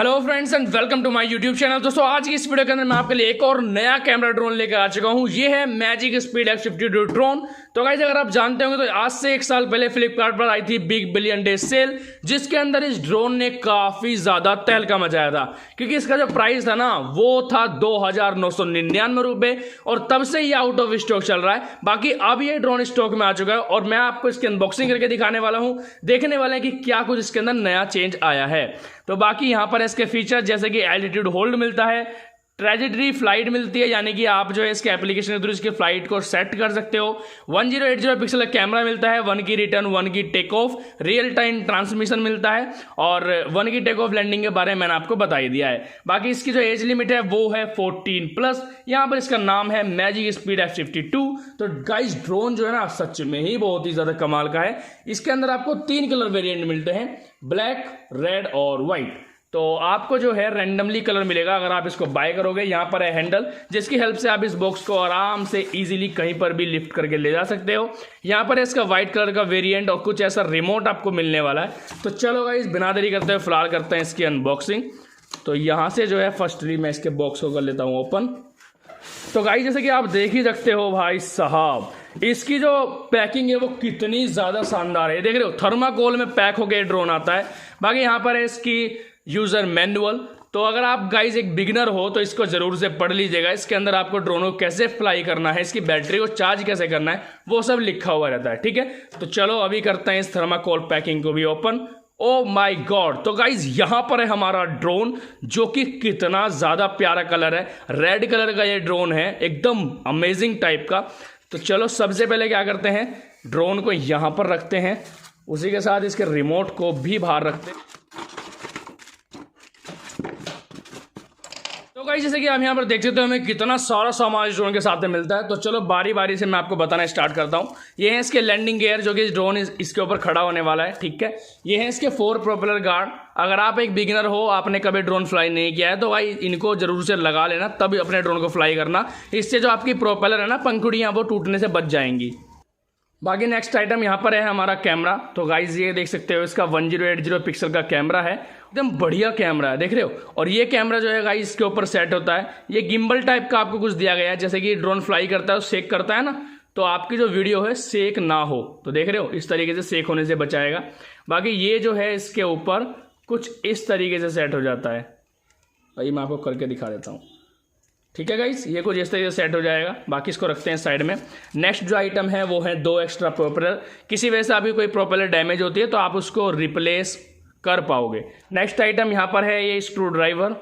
Hello friends and welcome to my YouTube channel. दोस्तों आज की इस वीडियो के अंदर मैं आपके लिए एक और नया कैमरा ड्रोन लेकर आ चुका हूं। ये है मैजिक स्पीड X52 ड्रोन। तो गाइस अगर आप जानते होंगे तो आज से 1 साल पहले फ्लिपकार्ट पर आई थी बिग बिलियन डे सेल, जिसके अंदर इस ड्रोन ने काफी ज्यादा तहलका मचाया था, क्योंकि इसका जो प्राइस था ना वो था 2,999 रुपए और तब से ही आउट ऑफ स्टॉक चल रहा है। बाकी अब ये ड्रोन स्टॉक में आ चुका है और मैं आपको इसकी अनबॉक्सिंग करके दिखाने वाला हूं। देखने वाले हैं कि क्या कुछ इसके अंदर नया चेंज आया है। तो बाकी यहां पर इसके फीचर जैसे कि एल्टीट्यूड होल्ड मिलता है, ट्रेजेक्टरी फ्लाइट मिलती है, यानी कि आप जो है इसके एप्लीकेशन के थ्रू इसके फ्लाइट को सेट कर सकते हो। 1080 पिक्सल का कैमरा मिलता है, 1 की रिटर्न 1 की take off, real time transmission मिलता है और 1 की टेक ऑफ लैंडिंग के बारे में मैंने आपको बता ही दिया है। बाकी इसकी जो एज लिमिट है वो है 14+। यहाँ पर इसका नाम है मैजिक स्पीड X52। तो गाइस ड्रोन जो है ना सच में ही बहुत ही ज्यादा कमाल का है। इसके अंदर आपको 3 कलर वेरिएंट मिलते हैं, ब्लैक, रेड और व्हाइट। तो आपको जो है रैंडमली कलर मिलेगा अगर आप इसको बाय करोगे। यहाँ पर है हैंडल, जिसकी हेल्प से आप इस बॉक्स को आराम से इजीली कहीं पर भी लिफ्ट करके ले जा सकते हो। यहाँ पर है इसका व्हाइट कलर का वेरिएंट और कुछ ऐसा रिमोट आपको मिलने वाला है। तो चलो गाइस बिना देरी करते हुए फिलहाल करते हैं इसकी अनबॉक्सिंग। तो यहाँ से जो है फर्स्टली मैं इसके बॉक्स को कर लेता हूँ ओपन। तो गाइस जैसे कि आप देख ही सकते हो भाई साहब, इसकी जो पैकिंग है वो कितनी ज़्यादा शानदार है। देख रहे हो थर्माकोल में पैक होकर ड्रोन आता है। बाकी यहाँ पर है इसकी यूज़र मैनुअल। तो अगर आप गाइज एक बिगिनर हो तो इसको ज़रूर से पढ़ लीजिएगा। इसके अंदर आपको ड्रोन को कैसे फ्लाई करना है, इसकी बैटरी को चार्ज कैसे करना है, वो सब लिखा हुआ रहता है। ठीक है, तो चलो अभी करते हैं इस थर्माकोल पैकिंग को भी ओपन। ओ माय गॉड, तो गाइज यहाँ पर है हमारा ड्रोन, जो कि कितना ज़्यादा प्यारा कलर है। रेड कलर का ये ड्रोन है, एकदम अमेजिंग टाइप का। तो चलो सबसे पहले क्या करते हैं, ड्रोन को यहाँ पर रखते हैं, उसी के साथ इसके रिमोट को भी बाहर रखते हैं। तो गाइस जैसे कि आप यहाँ पर देख सकते हो हमें कितना सारा सामान इस ड्रोन के साथ में मिलता है। तो चलो बारी बारी से मैं आपको बताना स्टार्ट करता हूँ। ये है इसके लैंडिंग गियर, जो कि इस ड्रोन इसके ऊपर खड़ा होने वाला है। ठीक है, ये है इसके 4 प्रोपेलर गार्ड। अगर आप एक बिगिनर हो, आपने कभी ड्रोन फ्लाई नहीं किया है, तो भाई इनको जरूर से लगा लेना, तभी अपने ड्रोन को फ्लाई करना। इससे जो आपकी प्रोपेलर है ना, पंखुड़ियाँ, वो टूटने से बच जाएंगी। बाकी नेक्स्ट आइटम यहाँ पर है हमारा कैमरा। तो गाइज ये देख सकते हो इसका 1080 पिक्सल का कैमरा है, एकदम बढ़िया कैमरा है, देख रहे हो। और ये कैमरा जो है गाइज इसके ऊपर सेट होता है। ये गिम्बल टाइप का आपको कुछ दिया गया है, जैसे कि ड्रोन फ्लाई करता है, शेक करता है ना, तो आपकी जो वीडियो है शेक ना हो। तो देख रहे हो इस तरीके से शेक होने से बचाएगा। बाकी ये जो है इसके ऊपर कुछ इस तरीके से सेट हो जाता है। भाई मैं आपको करके दिखा देता हूँ। ठीक है गाइस, ये कुछ इस तरीके से सेट हो जाएगा। बाकी इसको रखते हैं साइड में। नेक्स्ट जो आइटम है वो है 2 एक्स्ट्रा प्रोपेलर। किसी वजह से अभी कोई प्रोपेलर डैमेज होती है तो आप उसको रिप्लेस कर पाओगे। नेक्स्ट आइटम यहाँ पर है ये स्क्रू ड्राइवर,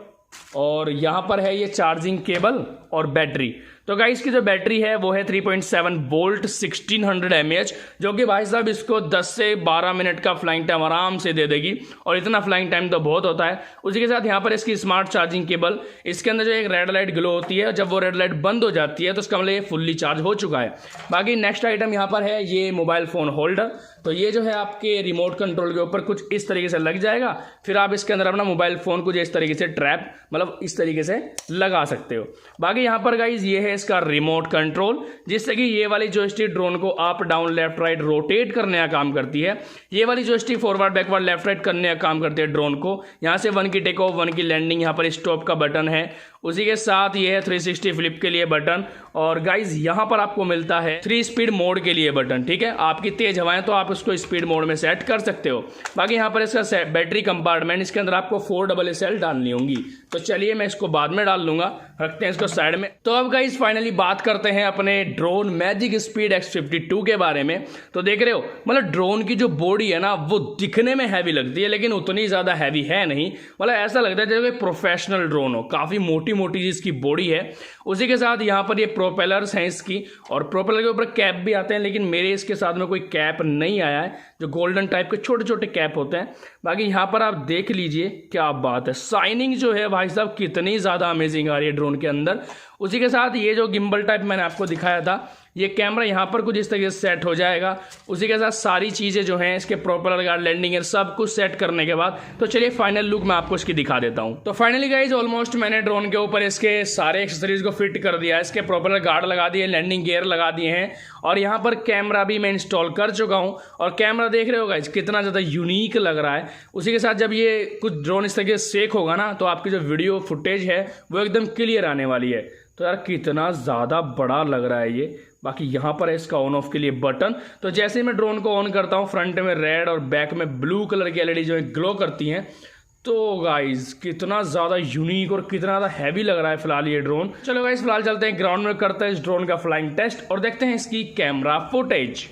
और यहाँ पर है ये चार्जिंग केबल और बैटरी। तो गाइस की जो बैटरी है वो है 3.7 वोल्ट 1600 mAh, जो कि भाई साहब इसको 10 से 12 मिनट का फ्लाइंग टाइम आराम से दे देगी, और इतना फ्लाइंग टाइम तो बहुत होता है। उसी के साथ यहाँ पर इसकी स्मार्ट चार्जिंग केबल। इसके अंदर जो एक रेड लाइट ग्लो होती है, जब वो रेड लाइट बंद हो जाती है तो इसका मतलब ये फुल्ली चार्ज हो चुका है। बाकी नेक्स्ट आइटम यहाँ पर है ये मोबाइल फ़ोन होल्डर। तो ये जो है आपके रिमोट कंट्रोल के ऊपर कुछ इस तरीके से लग जाएगा, फिर आप इसके अंदर अपना मोबाइल फ़ोन को जो इस तरीके से ट्रैप, मतलब इस तरीके से लगा सकते हो। बाकी यहाँ पर गाइज ये है इसका रिमोट कंट्रोल, जिससे कि ये वाली जॉयस्टिक ड्रोन को up down left right rotate करने का काम करती है। ये वाली joystick forward backward left right करने का काम करती है ड्रोन को। यहाँ से 1 की टेक ऑफ, 1 की लैंडिंग, यहाँ पर स्टॉप का बटन है। उसी के साथ ये है 360 फ्लिप के लिए बटन, और गाइज यहाँ पर आपको मिलता है 3 स्पीड मोड के लिए बटन। ठीक है, आपकी तेज हवाएं तो आप उसको स्पीड मोड में सेट कर सकते हो। बाकी यहाँ पर इसका बैटरी कंपार्टमेंट, इसके अंदर आपको 4 AA डालनी होंगी। तो चलिए मैं इसको बाद में डाल लूंगा, रखते हैं इसको साइड में। तो अब गाइज फाइनली बात करते हैं अपने ड्रोन मैजिक स्पीड X52 के बारे में। तो देख रहे हो मतलब ड्रोन की जो बॉडी है ना वो दिखने में हैवी लगती है, लेकिन उतनी ज़्यादा हैवी है नहीं। मतलब ऐसा लगता है जैसे प्रोफेशनल ड्रोन हो, काफ़ी मोटी मोटी इसकी बॉडी है। उसी के साथ यहाँ पर ये प्रोपेलर्स हैं इसकी, और प्रोपेलर के ऊपर कैप भी आते हैं, लेकिन मेरे इसके साथ में कोई कैप नहीं आया है, जो गोल्डन टाइप के छोटे छोटे कैप होते हैं। बाकी यहाँ पर आप देख लीजिए क्या बात है, शाइनिंग जो है भाई साहब कितनी ज़्यादा अमेजिंग आ रही है ड्रोन के अंदर। उसी के साथ ये जो गिम्बल टाइप मैंने आपको दिखाया था, ये कैमरा यहाँ पर कुछ इस तरीके से सेट हो जाएगा। उसी के साथ सारी चीज़ें जो हैं इसके प्रोपेलर गार्ड, लैंडिंग गियर सब कुछ सेट करने के बाद तो चलिए फाइनल लुक मैं आपको इसकी दिखा देता हूँ। तो फाइनली गाइज ऑलमोस्ट मैंने ड्रोन के ऊपर इसके सारे एक्सेसरीज को फिट कर दिया है। इसके प्रोपेलर गार्ड लगा दिए, लैंडिंग गियर लगा दिए हैं और यहाँ पर कैमरा भी मैं इंस्टॉल कर चुका हूँ। और कैमरा देख रहे हो गाइज कितना ज़्यादा यूनिक लग रहा है। उसी के साथ जब ये कुछ ड्रोन इस तरीके से सेक होगा ना तो आपकी जो वीडियो फुटेज है वो एकदम क्लियर आने वाली है। तो यार कितना ज़्यादा बड़ा लग रहा है ये। बाकी यहाँ पर है इसका ऑन ऑफ के लिए बटन। तो जैसे ही मैं ड्रोन को ऑन करता हूँ फ्रंट में रेड और बैक में ब्लू कलर की एलईडी जो है ग्लो करती हैं। तो गाइज कितना ज़्यादा यूनिक और कितना ज़्यादा हैवी लग रहा है फिलहाल ये ड्रोन। चलो गाइज फिलहाल चलते हैं ग्राउंड में, करते हैं इस ड्रोन का फ्लाइंग टेस्ट और देखते हैं इसकी कैमरा फुटेज।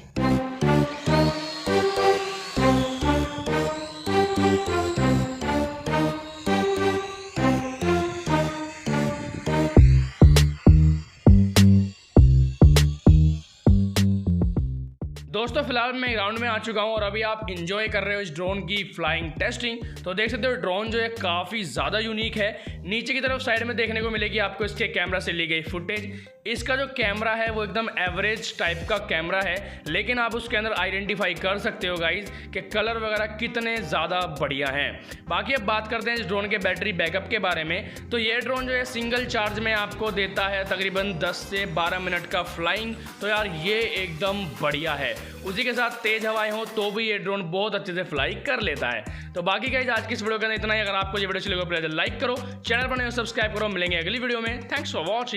दोस्तों फिलहाल मैं ग्राउंड में आ चुका हूं और अभी आप इंजॉय कर रहे हो इस ड्रोन की फ्लाइंग टेस्टिंग। तो देख सकते हो ड्रोन जो है काफ़ी ज़्यादा यूनिक है। नीचे की तरफ साइड में देखने को मिलेगी आपको इसके कैमरा से ली गई फुटेज। इसका जो कैमरा है वो एकदम एवरेज टाइप का कैमरा है, लेकिन आप उसके अंदर आइडेंटिफाई कर सकते हो गाइज कि कलर वगैरह कितने ज़्यादा बढ़िया हैं। बाकी अब बात करते हैं इस ड्रोन के बैटरी बैकअप के बारे में। तो ये ड्रोन जो है सिंगल चार्ज में आपको देता है तकरीबन 10 से 12 मिनट का फ्लाइंग। तो यार ये एकदम बढ़िया है। उसी के साथ तेज हवाएं हो तो भी ये ड्रोन बहुत अच्छे से फ्लाई कर लेता है। तो बाकी गाइस आज की इस वीडियो के अंदर इतना ही। अगर आपको ये वीडियो अच्छी लगे तो लाइक करो, चैनल पर नए हो सब्सक्राइब करो। मिलेंगे अगली वीडियो में। Thanks for watching.